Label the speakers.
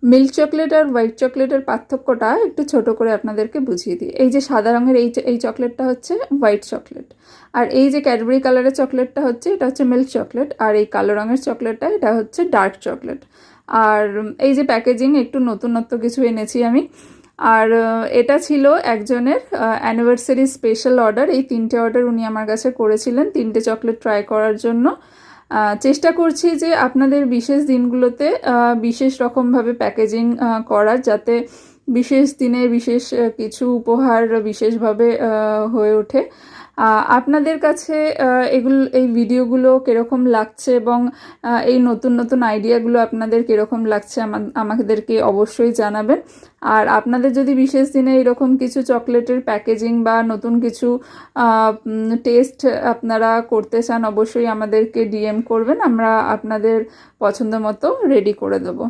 Speaker 1: Milk chocolate আর white চকলেটের পার্থক্যটা একটু ছোট করে আপনাদেরকে বুঝিয়ে দিই। এই যে সাদা রঙের এই চকলেটটা হচ্ছে হোয়াইট চকলেট, আর এই যে ক্যাডবেরি কালারের চকলেটটা হচ্ছে এটা হচ্ছে মিল্ক চকলেট, আর এই কালো রঙের চকলেটটা এটা হচ্ছে ডার্ক চকলেট। আর এই যে প্যাকেজিং একটু নতুনত্ব কিছু এনেছি আমি। আর এটা ছিল একজনের অ্যানিভার্সারি স্পেশাল অর্ডার। এই 3টে অর্ডার উনি আমার কাছে করেছিলেন 3টে চকলেট ট্রাই করার জন্য। চেষ্টা করছি যে আপনাদের বিশেষ দিনগুলোতে বিশেষ রকমভাবে প্যাকেজিং করার, যাতে বিশেষ দিনে বিশেষ কিছু উপহার বিশেষভাবে হয়ে ওঠে। আপনাদের কাছে এই ভিডিওগুলো কীরকম লাগছে এবং এই নতুন নতুন আইডিয়াগুলো আপনাদের কীরকম লাগছে আমাদেরকে অবশ্যই জানাবেন। আর আপনাদের যদি বিশেষ দিনে এরকম কিছু চকলেটের প্যাকেজিং বা নতুন কিছু টেস্ট আপনারা করতে চান, অবশ্যই আমাদেরকে ডিএম করবেন, আমরা আপনাদের পছন্দ মতো রেডি করে দেবো।